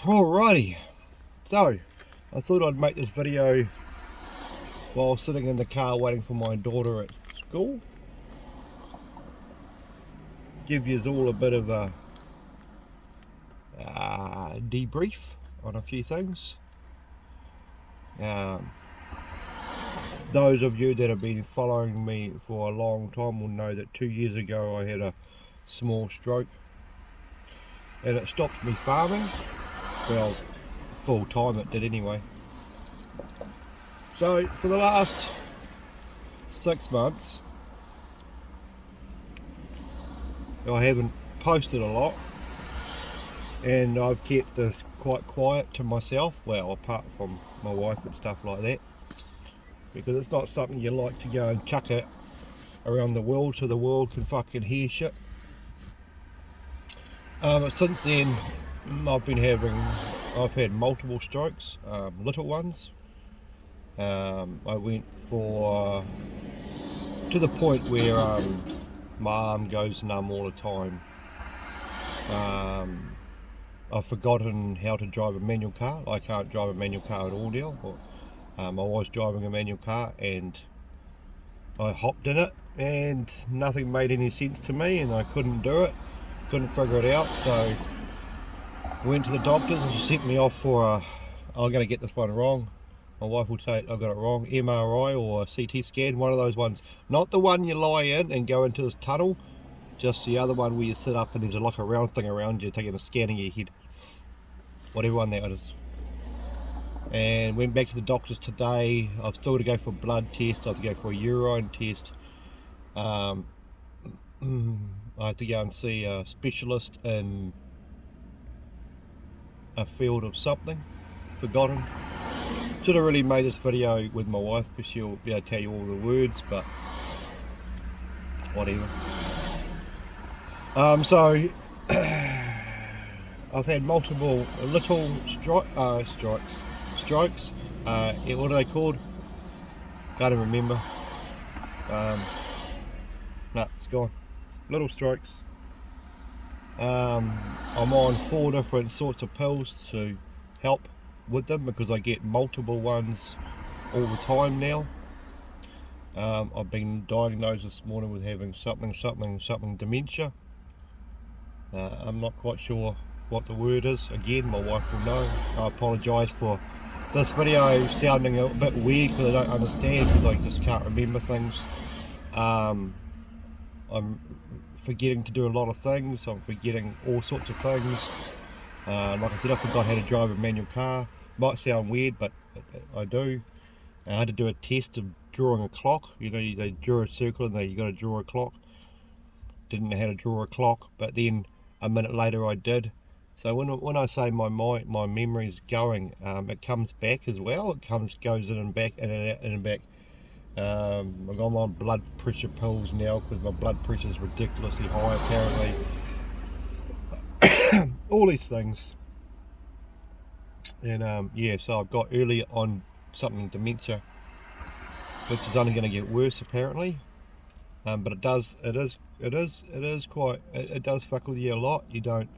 Alrighty, so I thought I'd make this video while sitting in the car waiting for my daughter at school. Give you all a bit of a debrief on a few things. Those of you that have been following me for a long time will know that 2 years ago I had a small stroke and it stopped me farming. Well, full time it did anyway. So for the last 6 months I haven't posted a lot and I've kept this quite quiet to myself, well, apart from my wife and stuff like that, because it's not something you like to go and chuck it around the world so the world can fucking hear shit. But since then I've had multiple strokes, little ones. I went to the point where my arm goes numb all the time. I've forgotten how to drive a manual car. I can't drive a manual car at all now. I was driving a manual car and I hopped in it and nothing made any sense to me and I couldn't do it, couldn't figure it out. So I went to the doctors and she sent me off for I'm going to get this one wrong, my wife will say I've got it wrong, MRI or a CT scan, one of those ones. Not the one you lie in and go into this tunnel, just the other one where you sit up and there's like a round thing around you taking a scan of your head, whatever one that is. And went back to the doctors today. I've still got to go for blood test, I have to go for a urine test. I have to go and see a specialist in a field of something, forgotten. Should have really made this video with my wife because she'll be able to tell you all the words, but whatever. So I've had multiple little strokes. What are they called? Can't even remember. No, it's gone. Little strokes. I'm on 4 different sorts of pills to help with them because I get multiple ones all the time now. I've been diagnosed this morning with having something dementia. I'm not quite sure what the word is. Again, my wife will know. I apologise for this video sounding a bit weird because I don't understand, because I just can't remember things. I'm forgetting to do a lot of things. I'm forgetting all sorts of things. Like I said, I forgot how to drive a manual car. Might sound weird, but I do. I had to do a test of drawing a clock. You know, they draw a circle and you got to draw a clock. Didn't know how to draw a clock, but then a minute later I did. So when I say my memory's going, it comes back as well. It goes in and back, in and out, in and back. I'm on blood pressure pills now because my blood pressure is ridiculously high apparently. All these things. And yeah, so I've got early on something dementia, which is only going to get worse apparently. But it does fuck with you a lot. You don't.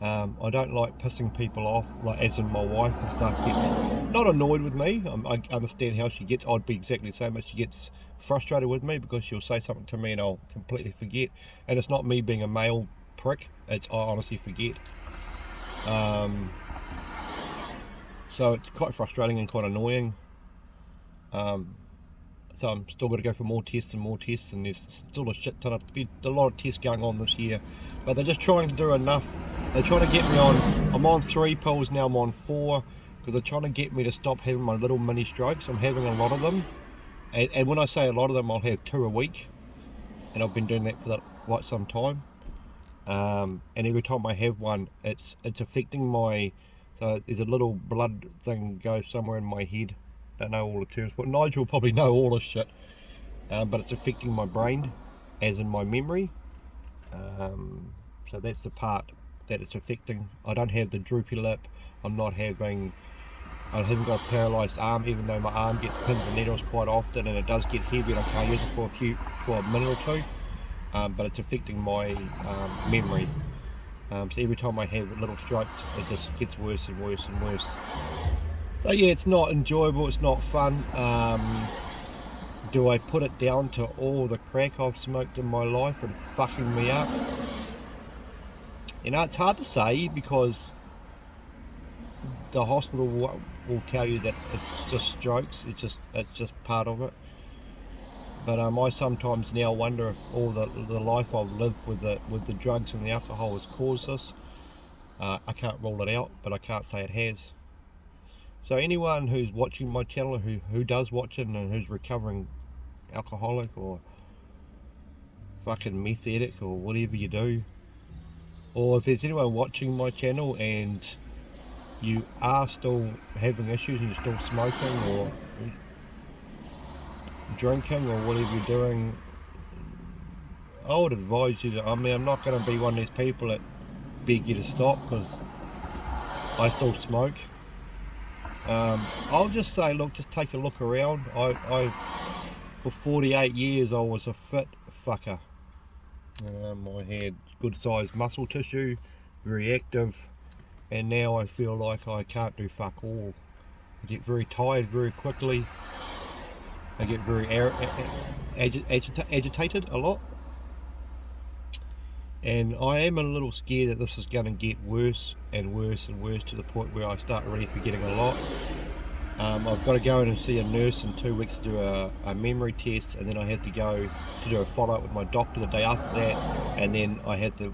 I don't like pissing people off, like as in my wife and stuff gets not annoyed with me. I understand how she gets. I'd be exactly the same, but she gets frustrated with me because she'll say something to me and I'll completely forget. And it's not me being a male prick, it's I honestly forget. So it's quite frustrating and quite annoying. So I'm still got to go for more tests, and there's still a lot of tests going on this year, but they're just trying to do enough. They're trying to get me on, I'm on 3 pills now, I'm on 4, because they're trying to get me to stop having my little mini strokes. I'm having a lot of them, and when I say a lot of them, I'll have 2 a week, and I've been doing that for quite some time. And every time I have one, it's affecting my, so there's a little blood thing goes somewhere in my head. Don't know all the terms, but Nigel will probably know all this shit. But it's affecting my brain, as in my memory. So that's the part that it's affecting. I don't have the droopy lip. I haven't got a paralysed arm, even though my arm gets pins and needles quite often, and it does get heavy, and I can't use it for a minute or two. But it's affecting my memory. So every time I have little strokes, it just gets worse and worse and worse. So yeah, it's not enjoyable, it's not fun. Do I put it down to all the crack I've smoked in my life and fucking me up? You know, it's hard to say, because the hospital will tell you that it's just strokes, it's just part of it. But I sometimes now wonder if all the life I've lived with the drugs and the alcohol has caused this. I can't rule it out, but I can't say it has. So anyone who's watching my channel, who does watch it, and who's recovering alcoholic or fucking meth addict or whatever you do, or if there's anyone watching my channel and you are still having issues and you're still smoking or drinking or whatever you're doing, I would advise you to, I mean, I'm not going to be one of these people that beg you to stop, because I still smoke. I'll just say, look, just take a look around. I for 48 years I was a fit fucker. I had good sized muscle tissue, very active, and now I feel like I can't do fuck all. I get very tired very quickly. I get very agitated a lot, and I am a little scared that this is going to get worse and worse and worse, to the point where I start really forgetting a lot. I've got to go in and see a nurse in 2 weeks to do a memory test, and then I have to go to do a follow-up with my doctor the day after that, and then I have to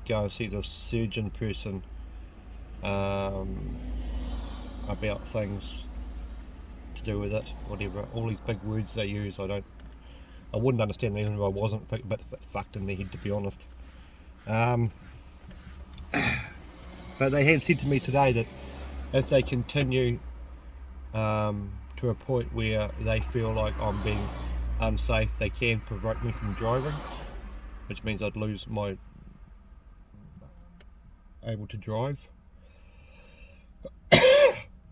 go and see the surgeon person about things to do with it, whatever. All these big words they use, I wouldn't understand them if I wasn't a bit fucked in the head, to be honest. But they have said to me today that if they continue to a point where they feel like I'm being unsafe, they can prevent me from driving, which means I'd lose my able to drive,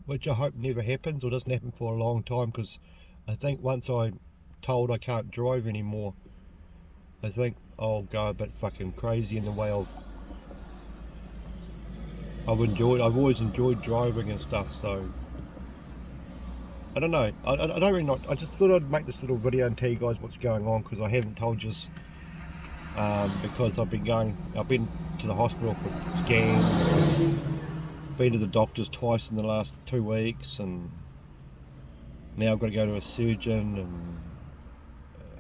which I hope never happens, or doesn't happen for a long time, because I think once I'm told I can't drive anymore, I think I'll go a bit fucking crazy in the way I've always enjoyed driving and stuff. So I don't know, I don't really know. I just thought I'd make this little video and tell you guys what's going on, because I haven't told you, because I've been to the hospital for scans, been to the doctors twice in the last 2 weeks, and now I've got to go to a surgeon, and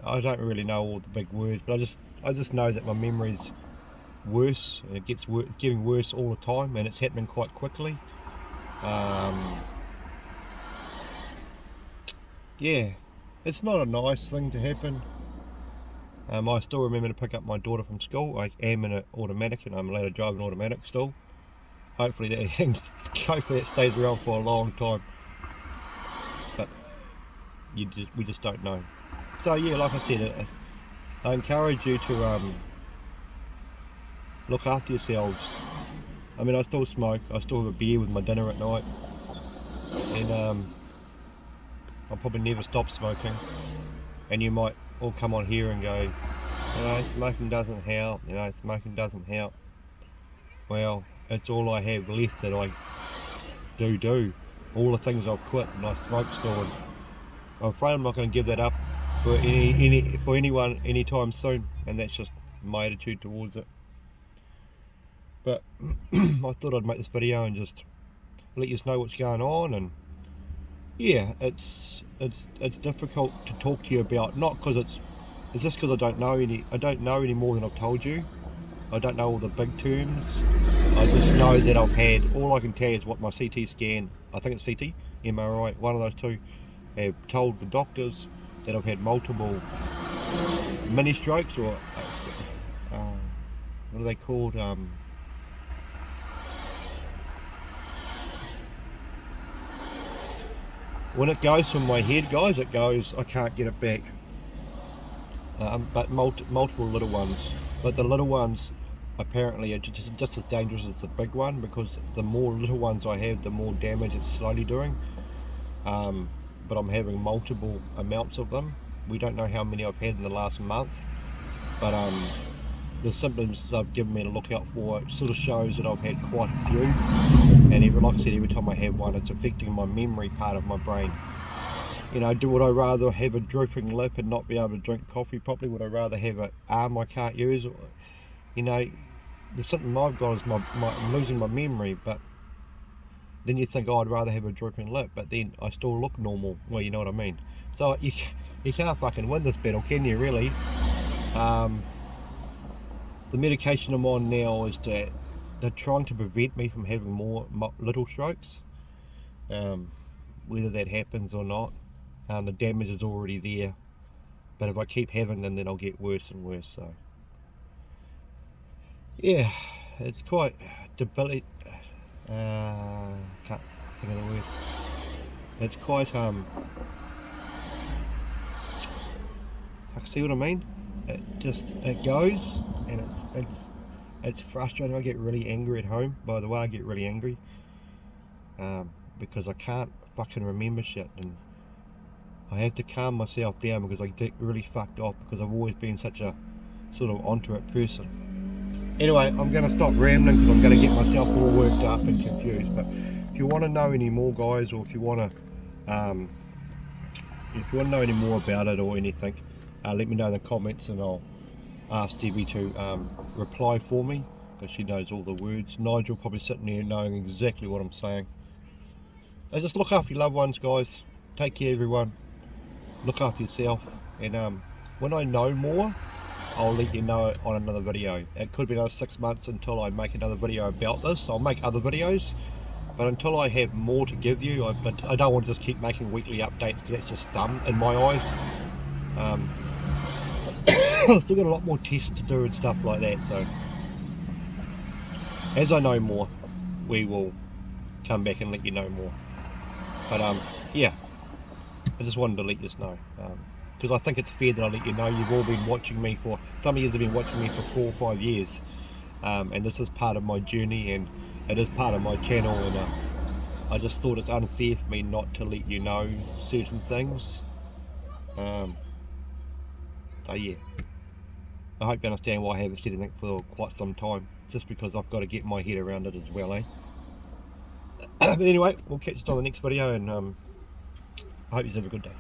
I don't really know all the big words, but I just know that my memory's worse, and it gets getting worse all the time, and it's happening quite quickly. Yeah, it's not a nice thing to happen. I still remember to pick up my daughter from school. I am in an automatic, and I'm allowed to drive an automatic still. Hopefully that stays around for a long time, but we just don't know. So yeah, like I said, I encourage you to look after yourselves. I mean, I still smoke, I still have a beer with my dinner at night, and I'll probably never stop smoking. And you might all come on here and go, you know, smoking doesn't help, you know, smoking doesn't help. Well, it's all I have left that I do. All the things I've quit, and I smoke still, and I'm afraid I'm not going to give that up for anyone anytime soon, and that's just my attitude towards it. But I thought I'd make this video and just let you know what's going on. And yeah, it's difficult to talk to you about, not because it's just because I don't know any more than I've told you. I don't know all the big terms. I just know that I've had, all I can tell you is what my CT scan, I think it's CT, MRI, one of those two, have told the doctors, that I've had multiple mini strokes, or what are they called? When it goes from my head, guys, it goes, I can't get it back. But multiple little ones. But the little ones apparently are just as dangerous as the big one, because the more little ones I have, the more damage it's slowly doing. But I'm having multiple amounts of them. We don't know how many I've had in the last month, but the symptoms they've given me to look out for, it sort of shows that I've had quite a few, and like I said, every time I have one, it's affecting my memory part of my brain. You know, would I rather have a drooping lip and not be able to drink coffee properly? Would I rather have an arm I can't use? You know, the symptom I've got is I'm losing my memory, but then you think, oh, I'd rather have a drooping lip, but then I still look normal. Well, you know what I mean. So you can't fucking win this battle, can you, really? The medication I'm on now is that they're trying to prevent me from having more little strokes. Whether that happens or not, the damage is already there. But if I keep having them, then I'll get worse and worse. So yeah, it's quite debilitating. Can't think of the word. It's quite see what I mean? It goes, and it's frustrating. I get really angry at home. By the way, I get really angry because I can't fucking remember shit, and I have to calm myself down because I get really fucked off because I've always been such a sort of onto it person. Anyway, I'm going to stop rambling because I'm going to get myself all worked up and confused. But if you want to know any more, guys, or if you want to know any more about it or anything, let me know in the comments, and I'll ask Debbie to reply for me, because she knows all the words. Nigel probably sitting there knowing exactly what I'm saying. So just look after your loved ones, guys. Take care, everyone. Look after yourself, and when I know more, I'll let you know on another video. It could be another 6 months until I make another video about this. I'll make other videos, but until I have more to give you, I don't want to just keep making weekly updates, because that's just dumb in my eyes. I've still got a lot more tests to do and stuff like that, so as I know more, we will come back and let you know more. But yeah, I just wanted to let you know, because I think it's fair that I let you know. You've all been watching me for, some of you have been watching me for 4 or 5 years, and this is part of my journey, and it is part of my channel, and I just thought it's unfair for me not to let you know certain things. So yeah, I hope you understand why I haven't said anything for quite some time, just because I've got to get my head around it as well, eh? But anyway, we'll catch you on the next video, and I hope you have a good day.